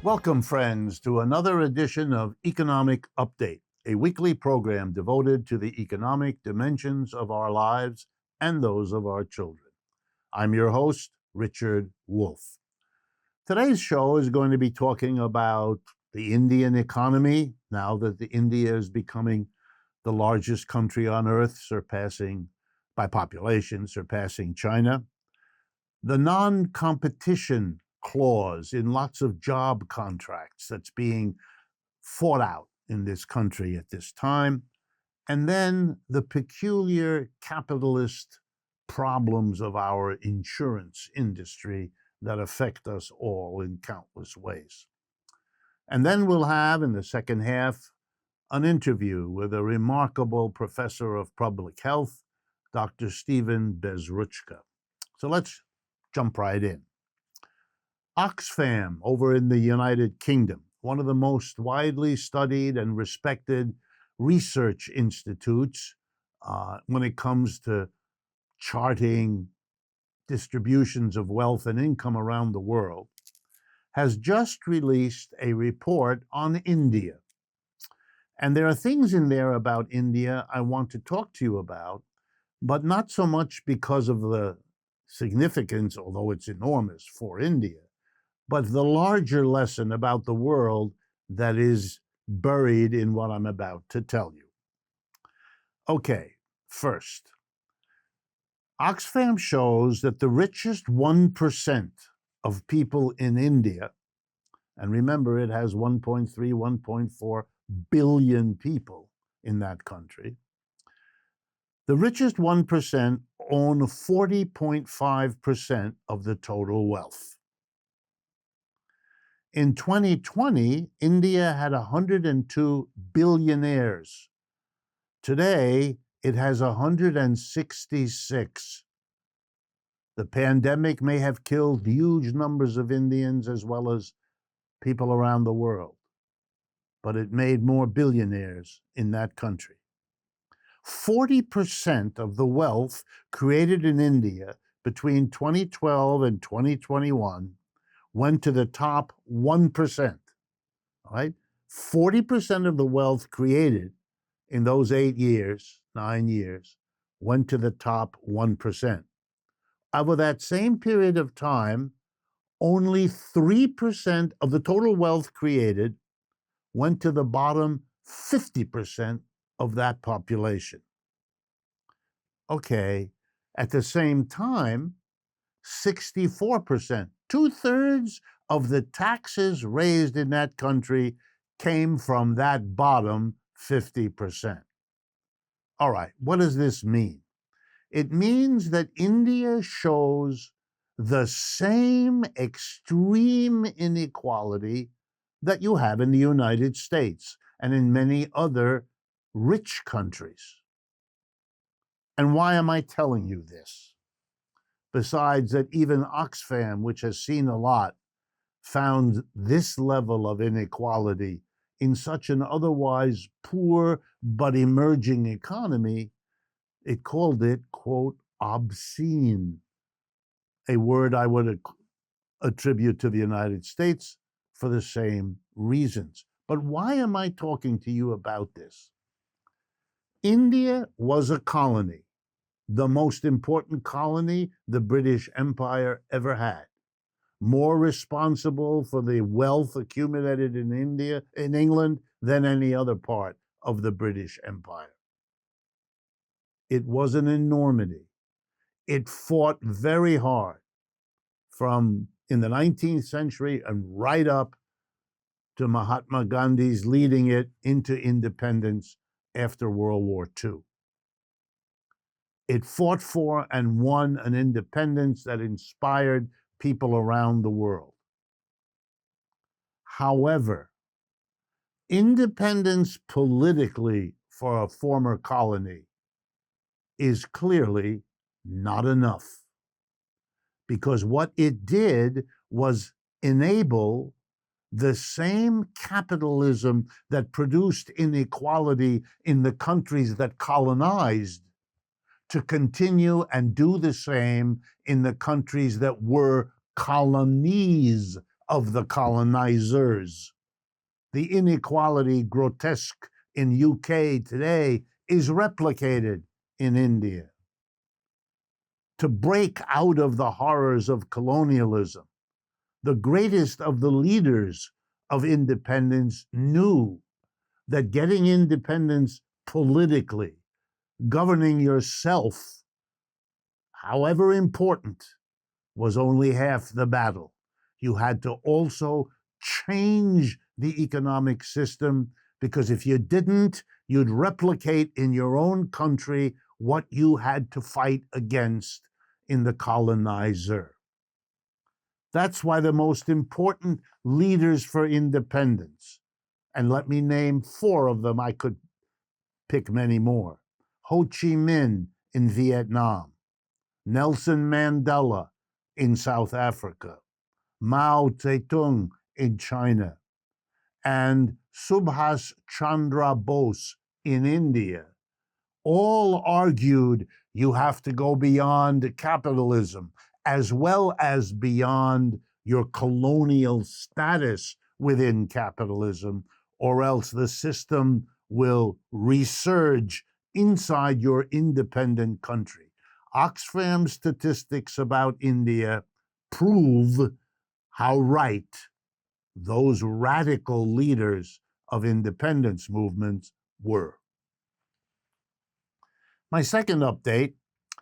Welcome, friends, to another edition of Economic Update, a weekly program devoted to the economic dimensions of our lives and those of our children. I'm your host, Richard Wolff. Today's show is going to be talking about the Indian economy, now that India is becoming the largest country on earth, by population, surpassing China. The non-competition clause in lots of job contracts that's being fought out in this country at this time, and then the peculiar capitalist problems of our insurance industry that affect us all in countless ways. And then we'll have, in the second half, an interview with a remarkable professor of public health, Dr. Stephen Bezruchka. So let's jump right in. Oxfam over in the United Kingdom, one of the most widely studied and respected research institutes when it comes to charting distributions of wealth and income around the world, has just released a report on India. And there are things in there about India I want to talk to you about, but not so much because of the significance, although it's enormous for India, but the larger lesson about the world that is buried in what I'm about to tell you. Okay, first, Oxfam shows that the richest 1% of people in India, and remember it has 1.3, 1.4 billion people in that country, the richest 1% own 40.5% of the total wealth. In 2020, India had 102 billionaires. Today, it has 166. The pandemic may have killed huge numbers of Indians as well as people around the world, but it made more billionaires in that country. 40% of the wealth created in India between 2012 and 2021 went to the top 1%, right? 40% of the wealth created in those 9 years, went to the top 1%. Over that same period of time, only 3% of the total wealth created went to the bottom 50% of that population. Okay, at the same time, 64%, 2/3 of the taxes raised in that country came from that bottom 50%. All right, what does this mean? It means that India shows the same extreme inequality that you have in the United States and in many other rich countries. And why am I telling you this? Besides that, even Oxfam, which has seen a lot, found this level of inequality in such an otherwise poor but emerging economy, it called it, quote, obscene, a word I would attribute to the United States for the same reasons. But why am I talking to you about this? India was a colony, the most important colony the British Empire ever had, more responsible for the wealth accumulated in England than any other part of the British Empire. It was an enormity. It fought very hard from in the 19th century and right up to Mahatma Gandhi's leading it into independence after World War II. It fought for and won an independence that inspired people around the world. However, independence politically for a former colony is clearly not enough, because what it did was enable the same capitalism that produced inequality in the countries that colonized to continue and do the same in the countries that were colonies of the colonizers. The inequality grotesque in UK today is replicated in India. To break out of the horrors of colonialism, the greatest of the leaders of independence knew that getting independence politically, governing yourself, however important, was only half the battle. You had to also change the economic system, because if you didn't, you'd replicate in your own country what you had to fight against in the colonizer. That's why the most important leaders for independence, and let me name 4 of them, I could pick many more: Ho Chi Minh in Vietnam, Nelson Mandela in South Africa, Mao Zedong in China, and Subhas Chandra Bose in India, all argued you have to go beyond capitalism as well as beyond your colonial status within capitalism, or else the system will resurge inside your independent country. Oxfam statistics about India prove how right those radical leaders of independence movements were. My second update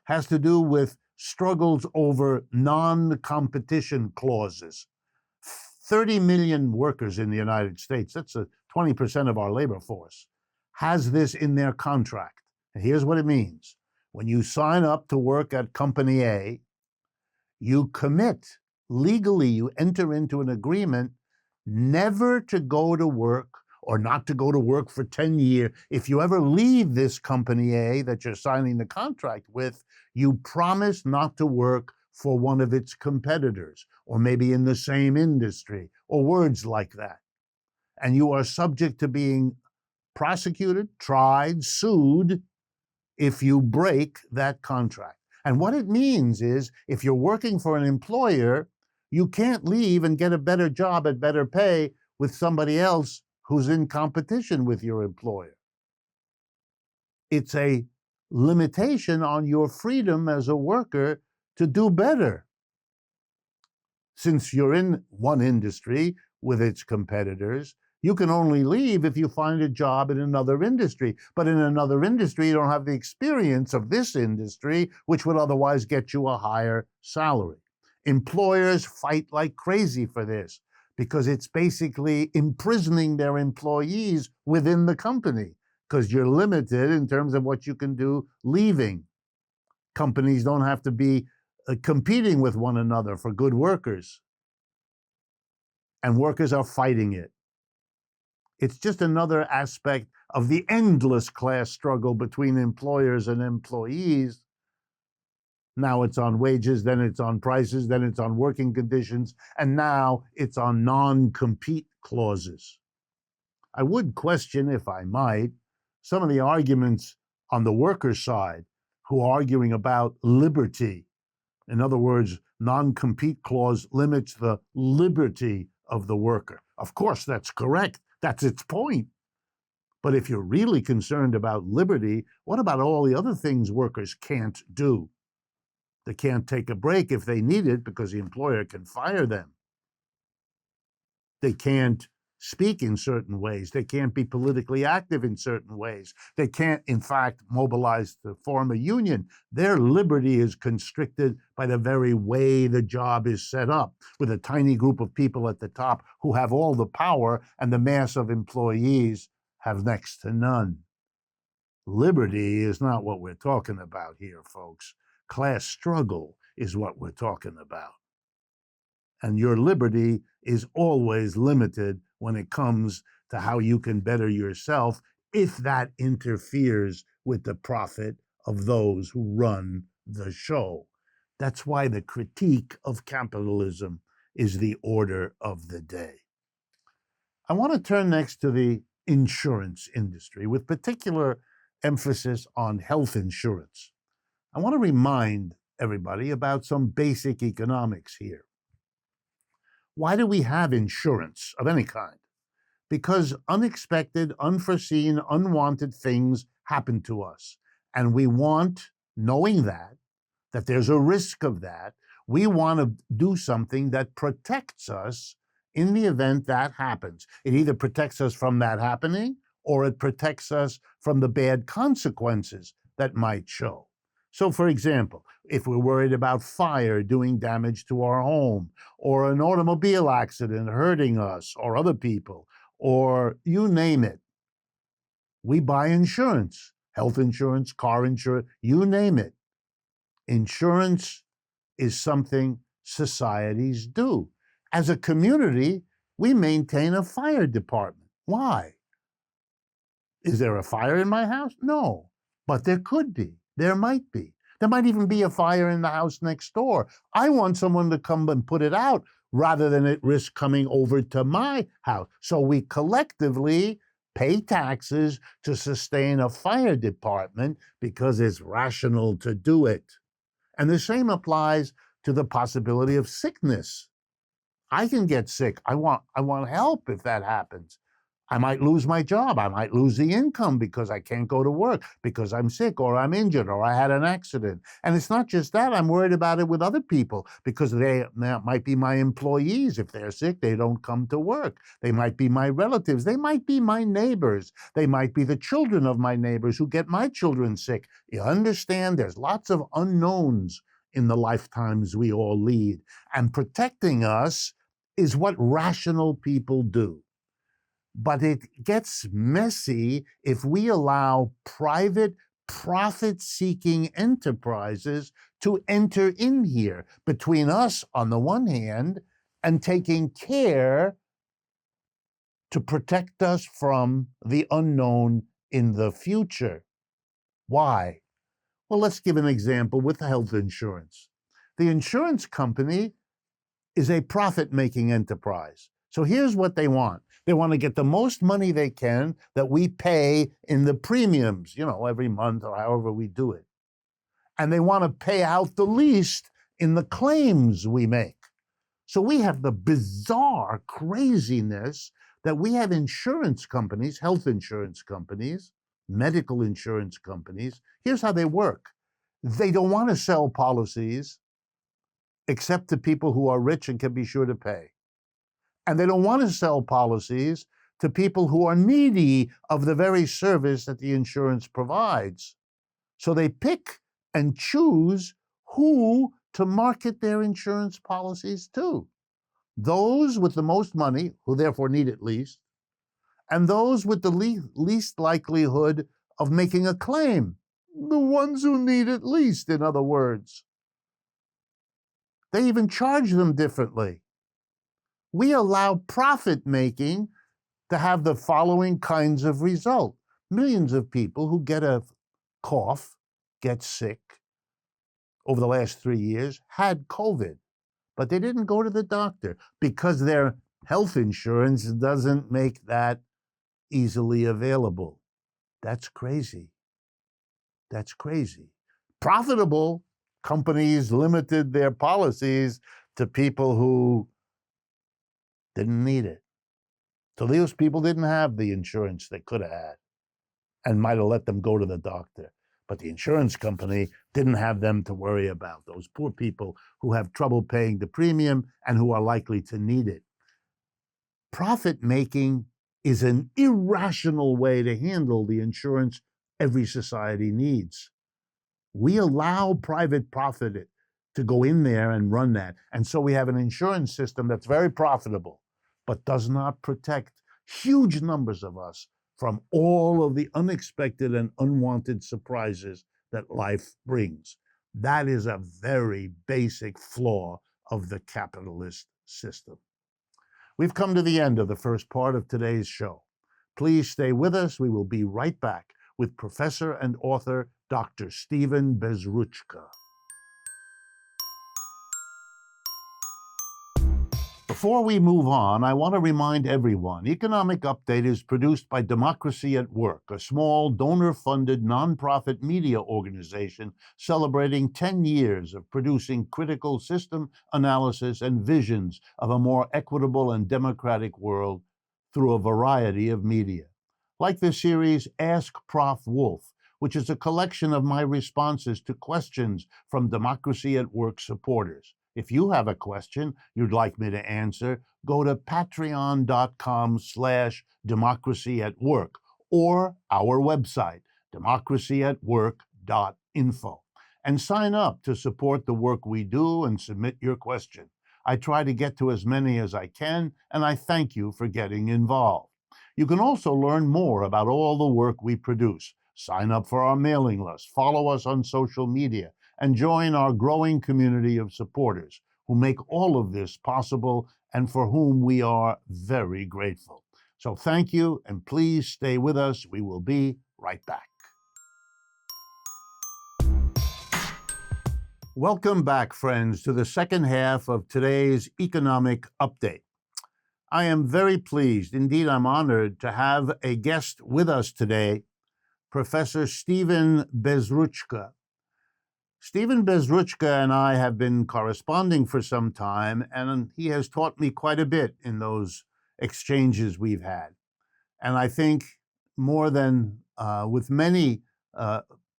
has to do with struggles over non-competition clauses. 30 million workers in the United States, that's 20% of our labor force, has this in their contract. And here's what it means. When you sign up to work at Company A, you commit legally, you enter into an agreement never to go to work or not to go to work for 10 years. If you ever leave this Company A that you're signing the contract with, you promise not to work for one of its competitors, or maybe in the same industry, or words like that. And you are subject to being prosecuted, tried, sued if you break that contract. And what it means is, if you're working for an employer, you can't leave and get a better job at better pay with somebody else who's in competition with your employer. It's a limitation on your freedom as a worker to do better. Since you're in one industry with its competitors, you can only leave if you find a job in another industry. But in another industry, you don't have the experience of this industry, which would otherwise get you a higher salary. Employers fight like crazy for this, because it's basically imprisoning their employees within the company, because you're limited in terms of what you can do leaving. Companies don't have to be competing with one another for good workers, and workers are fighting it. It's just another aspect of the endless class struggle between employers and employees. Now it's on wages, then it's on prices, then it's on working conditions, and now it's on non-compete clauses. I would question, if I might, some of the arguments on the worker side who are arguing about liberty. In other words, non-compete clause limits the liberty of the worker. Of course, that's correct. That's its point. But if you're really concerned about liberty, what about all the other things workers can't do? They can't take a break if they need it because the employer can fire them. They can't speak in certain ways. They can't be politically active in certain ways. They can't, in fact, mobilize to form a union. Their liberty is constricted by the very way the job is set up, with a tiny group of people at the top who have all the power, and the mass of employees have next to none. Liberty is not what we're talking about here, folks. Class struggle is what we're talking about. And your liberty is always limited when it comes to how you can better yourself, if that interferes with the profit of those who run the show. That's why the critique of capitalism is the order of the day. I want to turn next to the insurance industry, with particular emphasis on health insurance. I want to remind everybody about some basic economics here. Why do we have insurance of any kind? Because unexpected, unforeseen, unwanted things happen to us. And we want, knowing that there's a risk of that, we want to do something that protects us in the event that happens. It either protects us from that happening or it protects us from the bad consequences that might show. So, for example, if we're worried about fire doing damage to our home, or an automobile accident hurting us or other people, or you name it, we buy insurance, health insurance, car insurance, you name it. Insurance is something societies do. As a community, we maintain a fire department. Why? Is there a fire in my house? No, but there could be. There might be. There might even be a fire in the house next door. I want someone to come and put it out rather than it risk coming over to my house. So we collectively pay taxes to sustain a fire department because it's rational to do it. And the same applies to the possibility of sickness. I can get sick. I want help if that happens. I might lose my job. I might lose the income because I can't go to work because I'm sick or I'm injured or I had an accident. And it's not just that. I'm worried about it with other people because they might be my employees. If they're sick, they don't come to work. They might be my relatives. They might be my neighbors. They might be the children of my neighbors who get my children sick. You understand? There's lots of unknowns in the lifetimes we all lead. And protecting us is what rational people do. But it gets messy if we allow private, profit-seeking enterprises to enter in here between us, on the one hand, and taking care to protect us from the unknown in the future. Why? Well, let's give an example with health insurance. The insurance company is a profit-making enterprise. So here's what they want. They want to get the most money they can that we pay in the premiums, every month or however we do it. And they want to pay out the least in the claims we make. So we have the bizarre craziness that we have insurance companies, health insurance companies, medical insurance companies. Here's how they work. They don't want to sell policies except to people who are rich and can be sure to pay. And they don't want to sell policies to people who are needy of the very service that the insurance provides. So they pick and choose who to market their insurance policies to. Those with the most money, who therefore need it least, and those with the least likelihood of making a claim, the ones who need it least, in other words. They even charge them differently. We allow profit making to have the following kinds of result. Millions of people who get a cough, get sick over the last 3 years, had COVID, but they didn't go to the doctor because their health insurance doesn't make that easily available. That's crazy. That's crazy. Profitable companies limited their policies to people who didn't need it. So those people didn't have the insurance they could have had and might have let them go to the doctor. But the insurance company didn't have them to worry about, those poor people who have trouble paying the premium and who are likely to need it. Profit making is an irrational way to handle the insurance every society needs. We allow private profit to go in there and run that. And so we have an insurance system that's very profitable, but does not protect huge numbers of us from all of the unexpected and unwanted surprises that life brings. That is a very basic flaw of the capitalist system. We've come to the end of the first part of today's show. Please stay with us. We will be right back with Professor and author Dr. Stephen Bezruchka. Before we move on, I want to remind everyone Economic Update is produced by Democracy at Work, a small donor-funded nonprofit media organization celebrating 10 years of producing critical system analysis and visions of a more equitable and democratic world through a variety of media. Like the series Ask Prof. Wolf, which is a collection of my responses to questions from Democracy at Work supporters. If you have a question you'd like me to answer, go to patreon.com/democracyatwork or our website, democracyatwork.info, and sign up to support the work we do and submit your question. I try to get to as many as I can, and I thank you for getting involved. You can also learn more about all the work we produce. Sign up for our mailing list, follow us on social media, and join our growing community of supporters who make all of this possible and for whom we are very grateful. So thank you, and please stay with us. We will be right back. Welcome back, friends, to the second half of today's Economic Update. I am very pleased, indeed I'm honored, to have a guest with us today, Professor Stephen Bezruchka. Stephen Bezruchka and I have been corresponding for some time, and he has taught me quite a bit in those exchanges we've had. And I think more than with many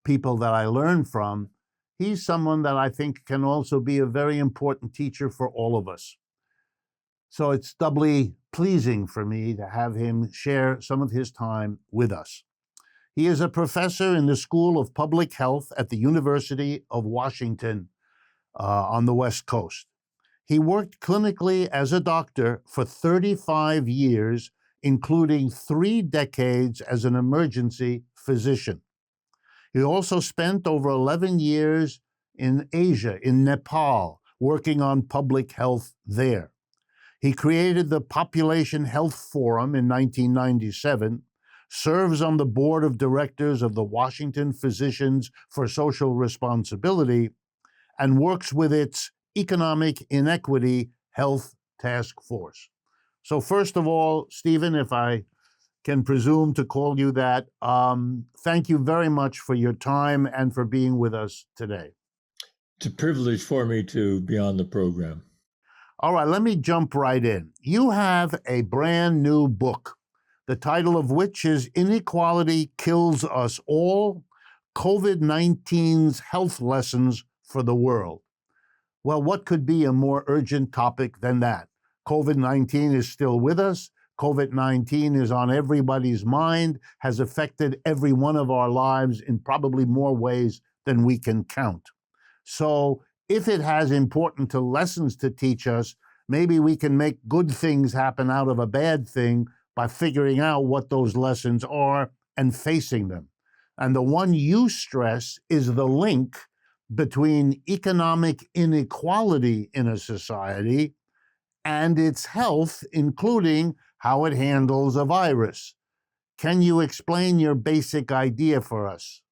people that I learn from, he's someone that I think can also be a very important teacher for all of us. So it's doubly pleasing for me to have him share some of his time with us. He is a professor in the School of Public Health at the University of Washington on the West Coast. He worked clinically as a doctor for 35 years, including 3 decades as an emergency physician. He also spent over 11 years in Asia, in Nepal, working on public health there. He created the Population Health Forum in 1997, serves on the board of directors of the Washington Physicians for Social Responsibility, and works with its Economic Inequity Health Task Force. So first of all, Stephen, if I can presume to call you that, thank you very much for your time and for being with us today. It's a privilege for me to be on the program. All right, let me jump right in. You have a brand new book, the title of which is Inequality Kills Us All, COVID-19's Health Lessons for the World. Well, what could be a more urgent topic than that? COVID-19 is still with us. COVID-19 is on everybody's mind, has affected every one of our lives in probably more ways than we can count. So if it has important lessons to teach us, maybe we can make good things happen out of a bad thing by figuring out what those lessons are and facing them. And the one you stress is the link between economic inequality in a society and its health, including how it handles a virus. Can you explain your basic idea for us?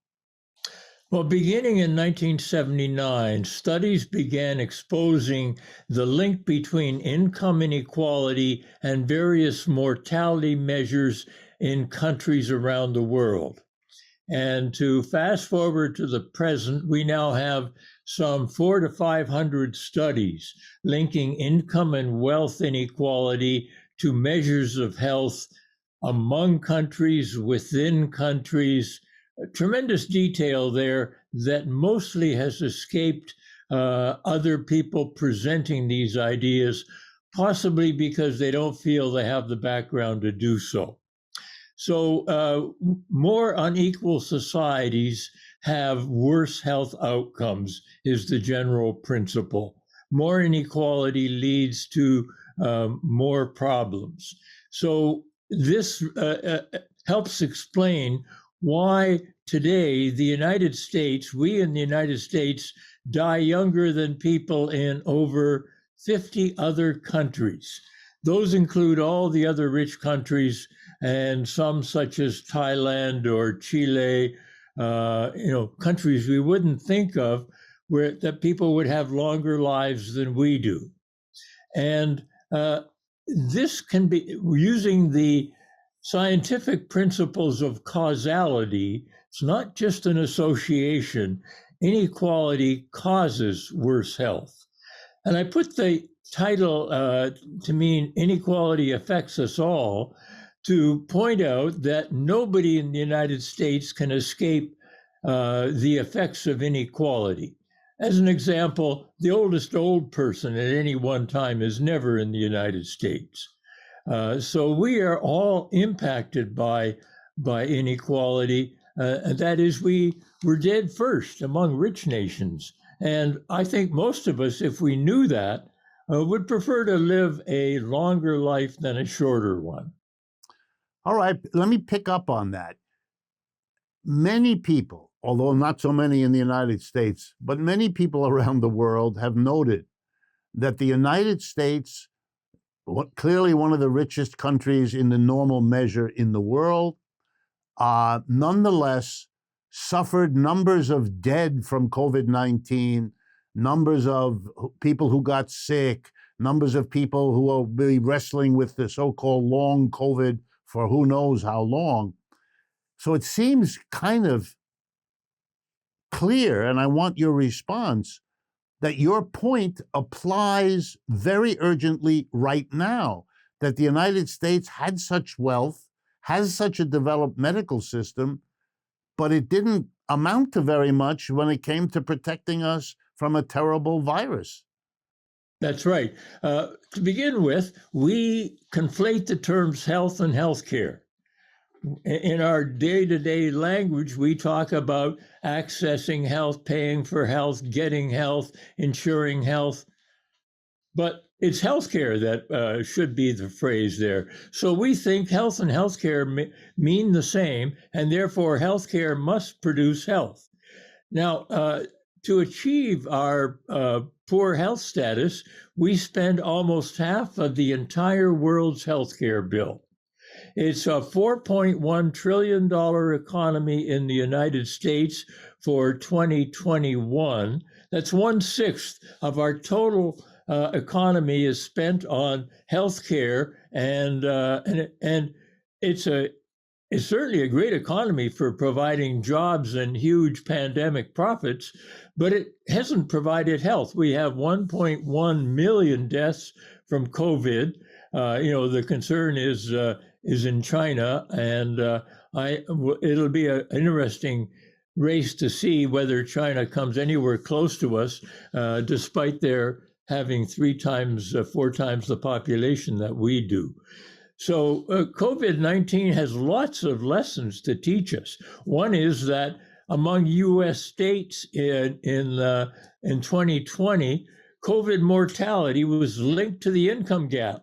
Well, beginning in 1979, studies began exposing the link between income inequality and various mortality measures in countries around the world. And to fast forward to the present, we now have some 400 to 500 studies linking income and wealth inequality to measures of health among countries, within countries. Tremendous detail there that mostly has escaped other people presenting these ideas, possibly because they don't feel they have the background to do so. So more unequal societies have worse health outcomes is the general principle. More inequality leads to more problems. So this helps explain why today the United States, we in the United States, die younger than people in over 50 other countries. Those include all the other rich countries and some such as Thailand or Chile, countries we wouldn't think of where that people would have longer lives than we do. And This can be using the scientific principles of causality. It's not just an association. Inequality causes worse health. And I put the title to mean inequality affects us all, to point out that nobody in the United States can escape the effects of inequality. As an example, the oldest old person at any one time is never in the United States. So we are all impacted by inequality. That is, we're dead first among rich nations. And I think most of us, if we knew that, would prefer to live a longer life than a shorter one. All right, let me pick up on that. Many people, although not so many in the United States, but many people around the world have noted that the United States, clearly one of the richest countries in the normal measure in the world, nonetheless suffered numbers of dead from COVID-19, numbers of people who got sick, numbers of people who will be wrestling with the so-called long COVID for who knows how long. So it seems kind of clear, and I want your response, that your point applies very urgently right now, that the United States had such wealth, has such a developed medical system, but it didn't amount to very much when it came to protecting us from a terrible virus. That's right. To begin with, we conflate the terms health and healthcare. In our day-to-day language, we talk about accessing health, paying for health, getting health, ensuring health. But it's healthcare that should be the phrase there. So we think health and healthcare mean the same, and therefore healthcare must produce health. Now, to achieve our poor health status, we spend almost half of the entire world's healthcare bill. It's a $4.1 trillion economy in the United States for 2021. That's 1/6 of our total economy is spent on healthcare, and it's certainly a great economy for providing jobs and huge pandemic profits, but it hasn't provided health. We have 1.1 million deaths from COVID. The concern is in China, and it'll be an interesting race to see whether China comes anywhere close to us, despite their having 4 times the population that we do. So COVID-19 has lots of lessons to teach us. One is that among U.S. states in 2020, COVID mortality was linked to the income gap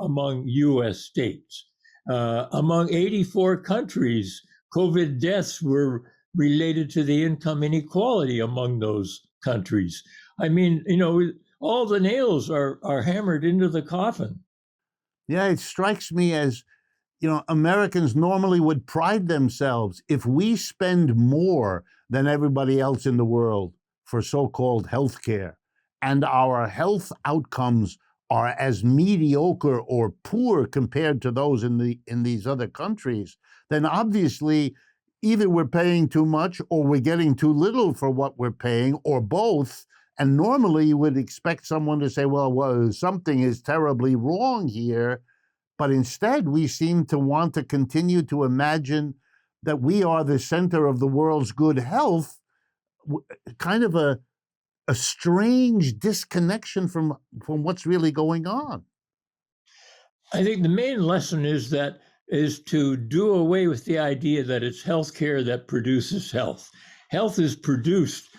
among U.S. states. Among 84 countries, COVID deaths were related to the income inequality among those countries. I mean, all the nails are hammered into the coffin. Yeah, it strikes me as, Americans normally would pride themselves if we spend more than everybody else in the world for so-called health care, and our health outcomes are as mediocre or poor compared to those in these other countries, then obviously either we're paying too much or we're getting too little for what we're paying, or both. And normally you would expect someone to say, well, something is terribly wrong here. But instead, we seem to want to continue to imagine that we are the center of the world's good health, kind of a strange disconnection from what's really going on. I think the main lesson is to do away with the idea that it's healthcare that produces health. Health is produced,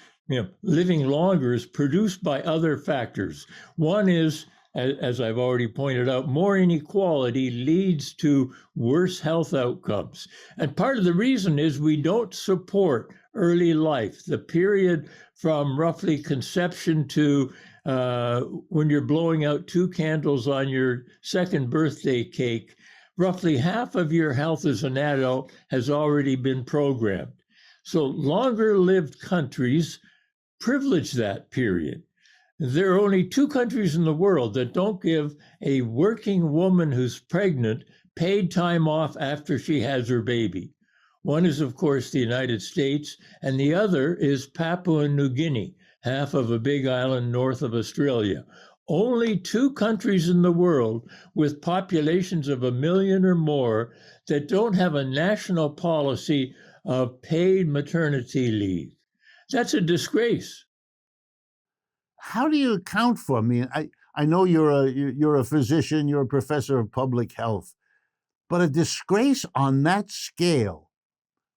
living longer is produced by other factors. One is, as I've already pointed out, more inequality leads to worse health outcomes. And part of the reason is we don't support early life, the period from roughly conception to when you're blowing out 2 candles on your second birthday cake. Roughly half of your health as an adult has already been programmed. So longer lived countries privilege that period. there are only two countries in the world that don't give a working woman who's pregnant paid time off after she has her baby. One is, of course, the United States, and the other is Papua New Guinea, half of a big island north of Australia. Only two countries in the world with populations of 1 million or more that don't have a national policy of paid maternity leave. That's a disgrace. How do you account for? I mean, I know you're a physician, you're a professor of public health, but a disgrace on that scale,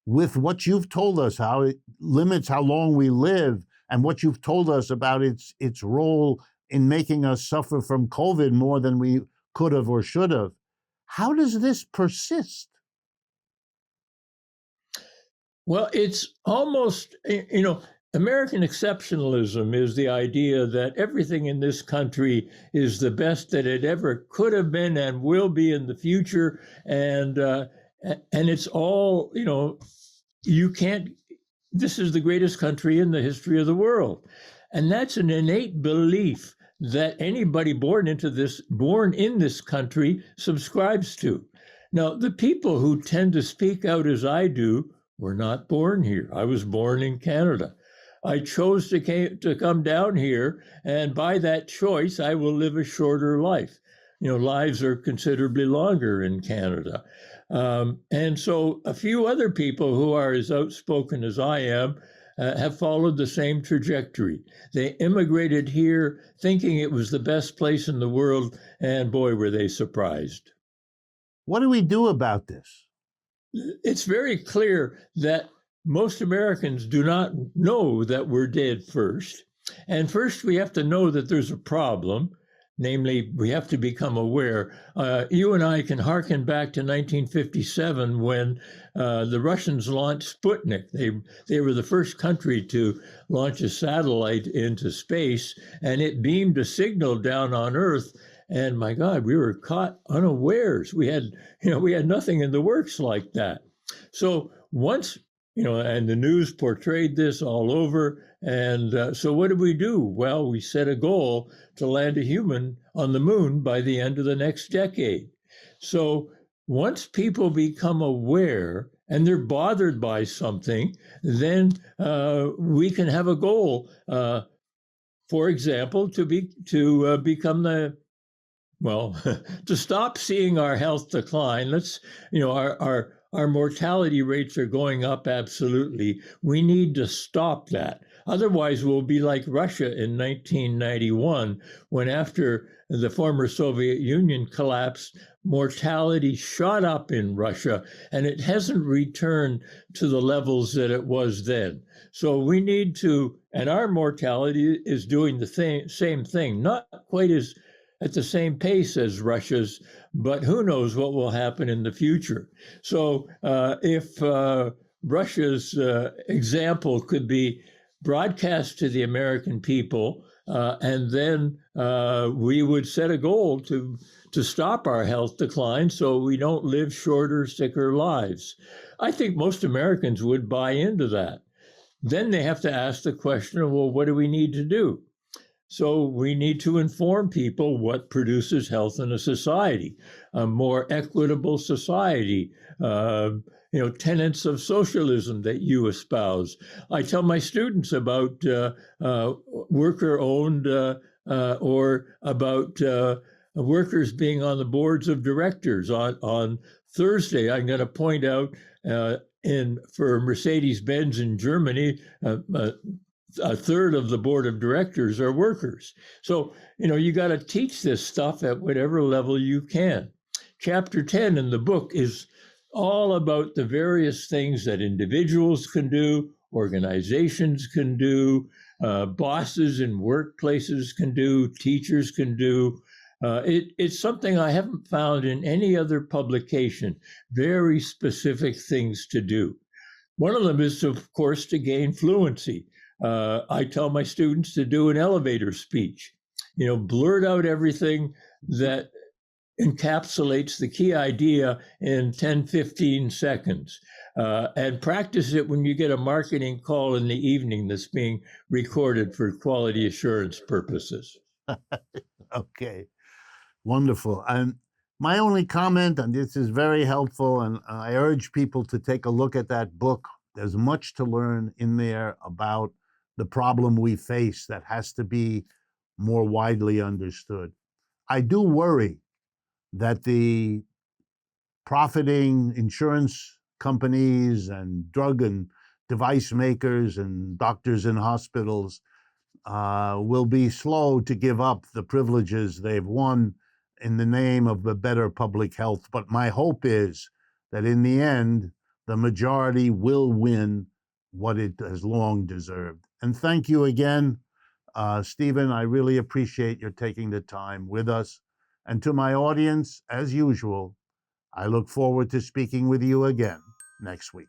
with what you've told us, how it limits how long we live, and what you've told us about its role in making us suffer from COVID more than we could have or should have. How does this persist? Well, it's almost, American exceptionalism is the idea that everything in this country is the best that it ever could have been and will be in the future. And it's all, you can't, this is the greatest country in the history of the world. And that's an innate belief that anybody born in this country subscribes to. Now, the people who tend to speak out as I do were not born here. I was born in Canada. I chose to come down here, and by that choice, I will live a shorter life. Lives are considerably longer in Canada. And so a few other people who are as outspoken as I am have followed the same trajectory. They immigrated here thinking it was the best place in the world, and boy, were they surprised. What do we do about this? It's very clear that most Americans do not know that we're dead first. And first, we have to know that there's a problem. Namely, we have to become aware. You and I can hearken back to 1957 when the Russians launched Sputnik. They were the first country to launch a satellite into space, and it beamed a signal down on Earth. And my God, we were caught unawares. We had nothing in the works like that. So once, and the news portrayed this all over. And so what did we do? Well, we set a goal to land a human on the moon by the end of the next decade. So once people become aware and they're bothered by something, then we can have a goal. For example, to become to stop seeing our health decline. Our mortality rates are going up, absolutely. We need to stop that. Otherwise, we'll be like Russia in 1991, when after the former Soviet Union collapsed, mortality shot up in Russia, and it hasn't returned to the levels that it was then. So we need to, and our mortality is doing the same thing, not quite as at the same pace as Russia's, but who knows what will happen in the future. So if Russia's example could be broadcast to the American people, and then we would set a goal to stop our health decline so we don't live shorter, sicker lives. I think most Americans would buy into that. Then they have to ask the question, well, what do we need to do? So we need to inform people what produces health in a society, a more equitable society, tenets of socialism that you espouse. I tell my students about worker-owned or about workers being on the boards of directors. On Thursday, I'm going to point out for Mercedes-Benz in Germany, a third of the board of directors are workers. So, you got to teach this stuff at whatever level you can. Chapter 10 in the book is all about the various things that individuals can do, organizations can do, bosses in workplaces can do, teachers can do. It's something I haven't found in any other publication, very specific things to do. One of them is, of course, to gain fluency. I tell my students to do an elevator speech, blurt out everything that encapsulates the key idea in 10, 15 seconds. And practice it when you get a marketing call in the evening that's being recorded for quality assurance purposes. Okay, wonderful. And my only comment, and this is very helpful, and I urge people to take a look at that book. There's much to learn in there about the problem we face that has to be more widely understood. I do worry that the profiting insurance companies and drug and device makers and doctors in hospitals will be slow to give up the privileges they've won in the name of the better public health. But my hope is that in the end, the majority will win what it has long deserved. And thank you again, Stephen. I really appreciate your taking the time with us. And to my audience, as usual, I look forward to speaking with you again next week.